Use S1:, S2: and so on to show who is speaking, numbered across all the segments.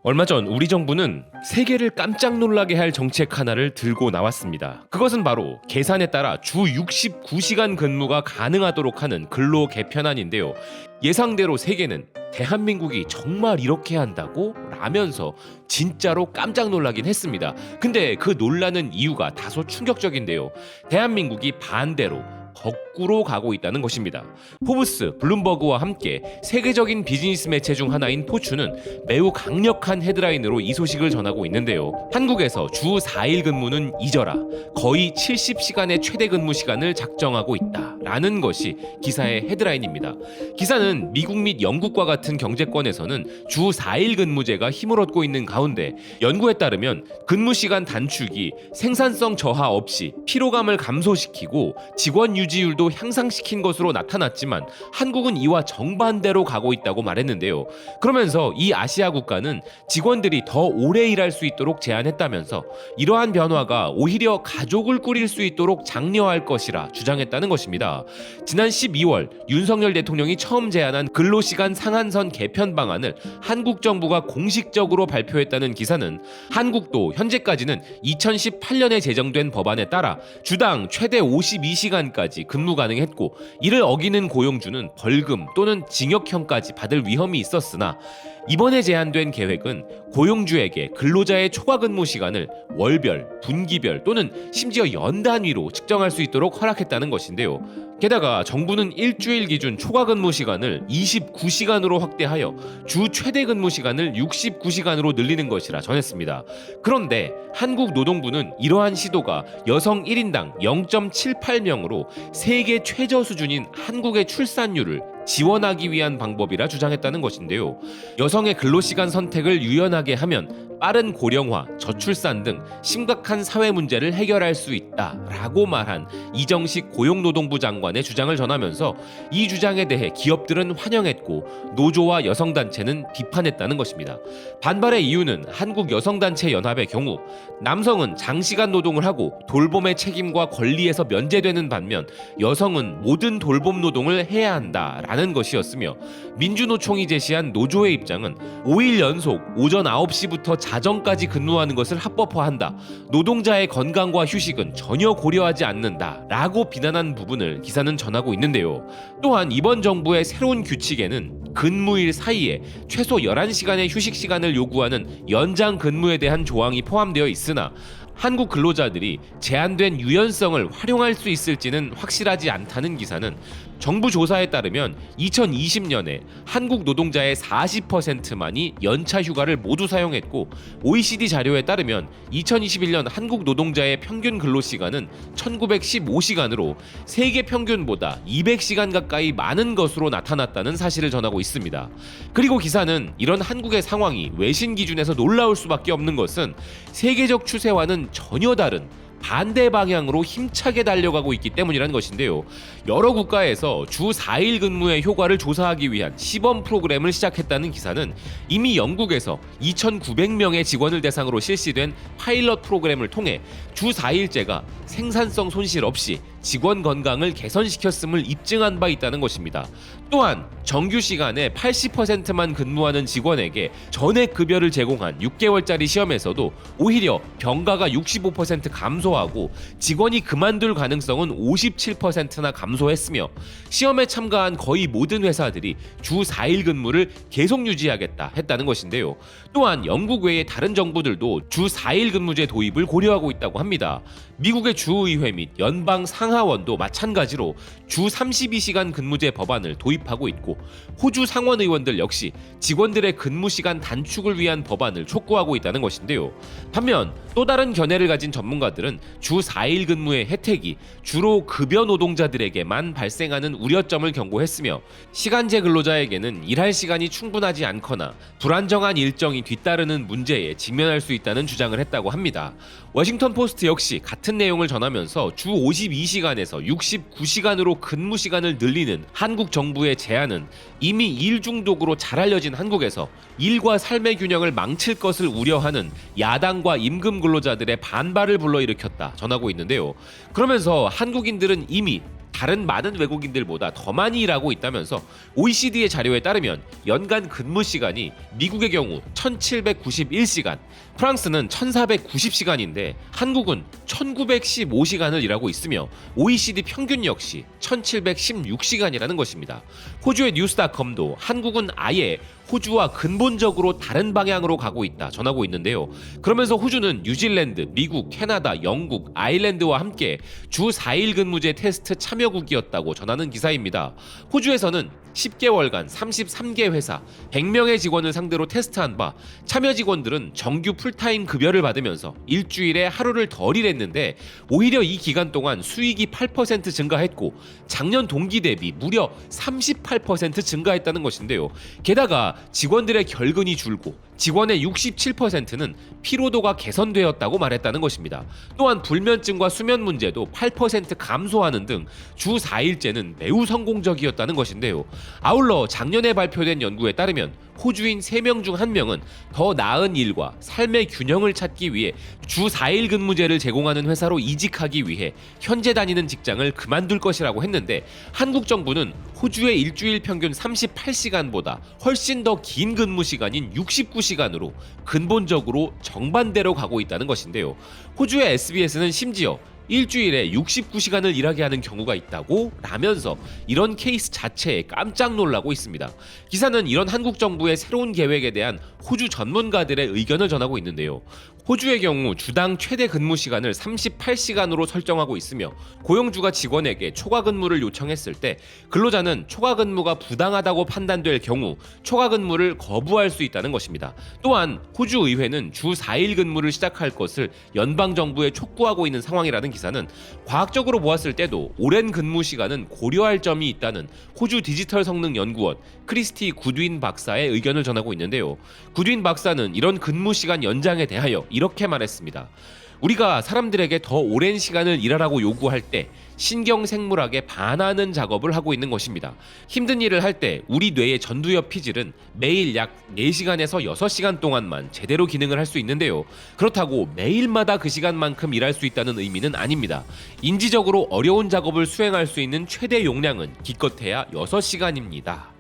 S1: 얼마 전 우리 정부는 세계를 깜짝 놀라게 할 정책 하나를 들고 나왔습니다. 그것은 바로 계산에 따라 주 69시간 근무가 가능하도록 하는 근로 개편안인데요. 예상대로 세계는 대한민국이 정말 이렇게 한다고? 라면서 진짜로 깜짝 놀라긴 했습니다. 근데 그 놀라는 이유가 다소 충격적인데요. 대한민국이 반대로 거꾸로 가고 있다는 것입니다. 포브스, 블룸버그와 함께 세계적인 비즈니스 매체 중 하나인 포춘은 매우 강력한 헤드라인으로 이 소식을 전하고 있는데요. 한국에서 주 4일 근무는 잊어라. 거의 70시간의 최대 근무 시간을 작정하고 있다. 라는 것이 기사의 헤드라인입니다. 기사는 미국 및 영국과 같은 경제권에서는 주 4일 근무제가 힘을 얻고 있는 가운데 연구에 따르면 근무 시간 단축이 생산성 저하 없이 피로감을 감소시키고 직원 유지율도 향상시킨 것으로 나타났지만 한국은 이와 정반대로 가고 있다고 말했는데요. 그러면서 이 아시아 국가는 직원들이 더 오래 일할 수 있도록 제안했다면서 이러한 변화가 오히려 가족을 꾸릴 수 있도록 장려할 것이라 주장했다는 것입니다. 지난 12월 윤석열 대통령이 처음 제안한 근로시간 상한선 개편 방안을 한국 정부가 공식적으로 발표했다는 기사는 한국도 현재까지는 2018년에 제정된 법안에 따라 주당 최대 52시간까지 근무 가능했고 이를 어기는 고용주는 벌금 또는 징역형까지 받을 위험이 있었으나 이번에 제안된 계획은 고용주에게 근로자의 초과 근무 시간을 월별, 분기별 또는 심지어 연 단위로 측정할 수 있도록 허락했다는 것인데요. 게다가 정부는 일주일 기준 초과 근무 시간을 29시간으로 확대하여 주 최대 근무 시간을 69시간으로 늘리는 것이라 전했습니다. 그런데 한국노동부는 이러한 시도가 여성 1인당 0.78명으로 세계 최저 수준인 한국의 출산율을 지원하기 위한 방법이라 주장했다는 것인데요. 여성의 근로시간 선택을 유연하게 하면 빠른 고령화, 저출산 등 심각한 사회 문제를 해결할 수 있다라고 말한 이정식 고용노동부 장관의 주장을 전하면서 이 주장에 대해 기업들은 환영했고 노조와 여성단체는 비판했다는 것입니다. 반발의 이유는 한국여성단체연합의 경우 남성은 장시간 노동을 하고 돌봄의 책임과 권리에서 면제되는 반면 여성은 모든 돌봄 노동을 해야 한다라는 것이었으며 민주노총이 제시한 노조의 입장은 5일 연속 오전 9시부터 자정까지 근무하는 것을 합법화한다. 노동자의 건강과 휴식은 전혀 고려하지 않는다. 라고 비난한 부분을 기사는 전하고 있는데요. 또한 이번 정부의 새로운 규칙에는 근무일 사이에 최소 11시간의 휴식 시간을 요구하는 연장 근무에 대한 조항이 포함되어 있으나 한국 근로자들이 제한된 유연성을 활용할 수 있을지는 확실하지 않다는 기사는 정부 조사에 따르면 2020년에 한국 노동자의 40%만이 연차 휴가를 모두 사용했고 OECD 자료에 따르면 2021년 한국 노동자의 평균 근로시간은 1915시간으로 세계 평균보다 200시간 가까이 많은 것으로 나타났다는 사실을 전하고 있습니다. 그리고 기사는 이런 한국의 상황이 외신 기준에서 놀라울 수밖에 없는 것은 세계적 추세와는 전혀 다른 반대 방향으로 힘차게 달려가고 있기 때문이라는 것인데요. 여러 국가에서 주 4일 근무의 효과를 조사하기 위한 시범 프로그램을 시작했다는 기사는 이미 영국에서 2,900명의 직원을 대상으로 실시된 파일럿 프로그램을 통해 주 4일제가 생산성 손실 없이 직원 건강을 개선시켰음을 입증한 바 있다는 것입니다. 또한 정규 시간의 80%만 근무하는 직원에게 전액 급여를 제공한 6개월짜리 시험에서도 오히려 병가가 65% 감소하고 직원이 그만둘 가능성은 57%나 감소했으며 시험에 참가한 거의 모든 회사들이 주 4일 근무를 계속 유지하겠다 했다는 것인데요. 또한 영국 외의 다른 정부들도 주 4일 근무제 도입을 고려하고 있다고 합니다. 미국의 주의회 및 연방 상하원도 마찬가지로 주 32시간 근무제 법안을 도입하고 있고 호주 상원의원들 역시 직원들의 근무시간 단축을 위한 법안을 촉구하고 있다는 것인데요. 반면 또 다른 견해를 가진 전문가들은 주 4일 근무의 혜택이 주로 급여 노동자들에게만 발생하는 우려점을 경고했으며 시간제 근로자에게는 일할 시간이 충분하지 않거나 불안정한 일정이 뒤따르는 문제에 직면할 수 있다는 주장을 했다고 합니다. 워싱턴 포스트 역시 같은 내용을 전하면서 주 52시간에서 69시간으로 근무 시간을 늘리는 한국 정부의 제안은 이미 일 중독으로 잘 알려진 한국에서 일과 삶의 균형을 망칠 것을 우려하는 야당과 임금 근로자들의 반발을 불러일으켰다 전하고 있는데요. 그러면서 한국인들은 이미 다른 많은 외국인들보다 더 많이 일하고 있다면서 OECD의 자료에 따르면 연간 근무 시간이 미국의 경우 1791시간, 프랑스는 1490시간인데 한국은 1915시간을 일하고 있으며 OECD 평균 역시 1716시간이라는 것입니다. 호주의 뉴스닷컴도 한국은 아예 호주와 근본적으로 다른 방향으로 가고 있다 전하고 있는데요. 그러면서 호주는 뉴질랜드, 미국, 캐나다, 영국, 아일랜드와 함께 주 4일 근무제 테스트 참여국이었다고 전하는 기사입니다. 호주에서는 10개월간 33개 회사 100명의 직원을 상대로 테스트한 바 참여 직원들은 정규 풀타임 급여를 받으면서 일주일에 하루를 덜 일했는데 오히려 이 기간 동안 수익이 8% 증가했고 작년 동기 대비 무려 38% 증가했다는 것인데요. 게다가 직원들의 결근이 줄고 직원의 67%는 피로도가 개선되었다고 말했다는 것입니다. 또한 불면증과 수면 문제도 8% 감소하는 등 주 4일제는 매우 성공적이었다는 것인데요. 아울러 작년에 발표된 연구에 따르면 호주인 3명 중 1명은 더 나은 일과 삶의 균형을 찾기 위해 주 4일 근무제를 제공하는 회사로 이직하기 위해 현재 다니는 직장을 그만둘 것이라고 했는데 한국 정부는 호주의 일주일 평균 38시간보다 훨씬 더 긴 근무 시간인 69시간으로 근본적으로 정반대로 가고 있다는 것인데요. 호주의 SBS는 심지어 일주일에 69시간을 일하게 하는 경우가 있다고 라면서 이런 케이스 자체에 깜짝 놀라고 있습니다. 기사는 이런 한국 정부의 새로운 계획에 대한 호주 전문가들의 의견을 전하고 있는데요. 호주의 경우 주당 최대 근무 시간을 38시간으로 설정하고 있으며 고용주가 직원에게 초과 근무를 요청했을 때 근로자는 초과 근무가 부당하다고 판단될 경우 초과 근무를 거부할 수 있다는 것입니다. 또한 호주 의회는 주 4일 근무를 시작할 것을 연방 정부에 촉구하고 있는 상황이라는 기사는 과학적으로 보았을 때도 오랜 근무 시간은 고려할 점이 있다는 호주 디지털 성능 연구원 크리스티 구드윈 박사의 의견을 전하고 있는데요. 구드윈 박사는 이런 근무 시간 연장에 대하여 이렇게 말했습니다. 우리가 사람들에게 더 오랜 시간을 일하라고 요구할 때 신경생물학에 반하는 작업을 하고 있는 것입니다. 힘든 일을 할 때 우리 뇌의 전두엽 피질은 매일 약 4시간에서 6시간 동안만 제대로 기능을 할 수 있는데요. 그렇다고 매일마다 그 시간만큼 일할 수 있다는 의미는 아닙니다. 인지적으로 어려운 작업을 수행할 수 있는 최대 용량은 기껏해야 6시간입니다.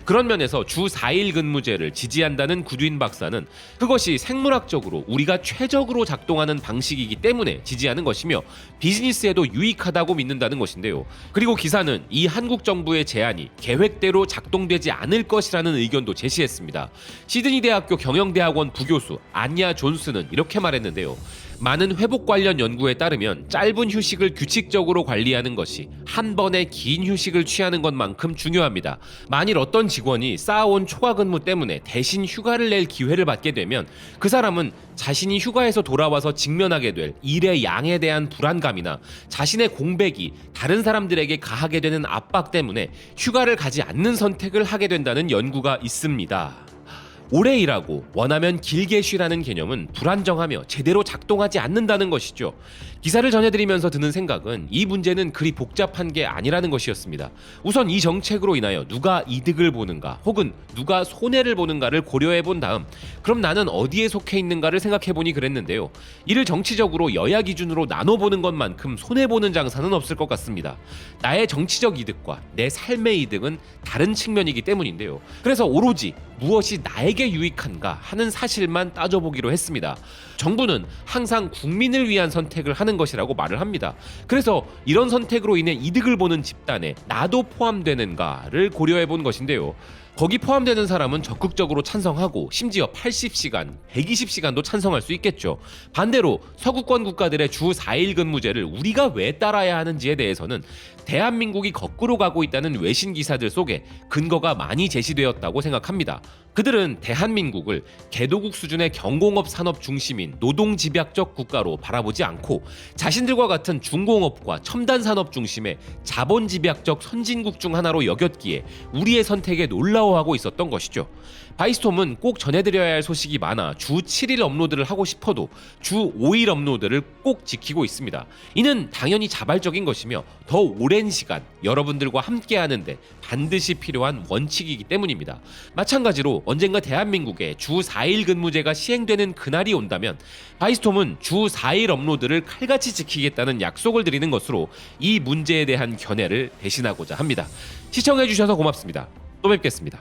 S1: 그런 면에서 주 4일 근무제를 지지한다는 구드윈 박사는 그것이 생물학적으로 우리가 최적으로 작동하는 방식이기 때문에 지지하는 것이며 비즈니스에도 유익하다고 믿는다는 것인데요. 그리고 기사는 이 한국 정부의 제안이 계획대로 작동되지 않을 것이라는 의견도 제시했습니다. 시드니 대학교 경영대학원 부교수 안야 존스는 이렇게 말했는데요. 많은 회복 관련 연구에 따르면 짧은 휴식을 규칙적으로 관리하는 것이 한 번에 긴 휴식을 취하는 것만큼 중요합니다. 만일 어떤 직원이 쌓아온 초과 근무 때문에 대신 휴가를 낼 기회를 받게 되면 그 사람은 자신이 휴가에서 돌아와서 직면하게 될 일의 양에 대한 불안감이나 자신의 공백이 다른 사람들에게 가하게 되는 압박 때문에 휴가를 가지 않는 선택을 하게 된다는 연구가 있습니다. 오래 일하고 원하면 길게 쉬라는 개념은 불안정하며 제대로 작동하지 않는다는 것이죠. 기사를 전해드리면서 드는 생각은 이 문제는 그리 복잡한 게 아니라는 것이었습니다. 우선 이 정책으로 인하여 누가 이득을 보는가 혹은 누가 손해를 보는가를 고려해 본 다음 그럼 나는 어디에 속해 있는가를 생각해 보니 그랬는데요. 이를 정치적으로 여야 기준으로 나눠보는 것만큼 손해보는 장사는 없을 것 같습니다. 나의 정치적 이득과 내 삶의 이득은 다른 측면이기 때문인데요. 그래서 오로지 무엇이 나에게 유익한가 하는 사실만 따져보기로 했습니다. 정부는 항상 국민을 위한 선택을 하는 것이라고 말을 합니다. 그래서 이런 선택으로 인해 이득을 보는 집단에 나도 포함되는가를 고려해 본 것인데요. 거기 포함되는 사람은 적극적으로 찬성하고 심지어 80시간, 120시간도 찬성할 수 있겠죠. 반대로 서구권 국가들의 주 4일 근무제를 우리가 왜 따라야 하는지에 대해서는 대한민국이 거꾸로 가고 있다는 외신 기사들 속에 근거가 많이 제시되었다고 생각합니다. 그들은 대한민국을 개도국 수준의 경공업 산업 중심인 노동집약적 국가로 바라보지 않고 자신들과 같은 중공업과 첨단 산업 중심의 자본집약적 선진국 중 하나로 여겼기에 우리의 선택에 놀라워 두려워하고 있었던 것이죠. 바이스톰은 꼭 전해드려야 할 소식이 많아 주 7일 업로드를 하고 싶어도 주 5일 업로드를 꼭 지키고 있습니다. 이는 당연히 자발적인 것이며 더 오랜 시간 여러분들과 함께 하는데 반드시 필요한 원칙이기 때문입니다. 마찬가지로 언젠가 대한민국에 주 4일 근무제가 시행되는 그날이 온다면 바이스톰은 주 4일 업로드를 칼같이 지키겠다는 약속을 드리는 것으로 이 문제에 대한 견해를 대신하고자 합니다. 시청해주셔서 고맙습니다. 또 뵙겠습니다.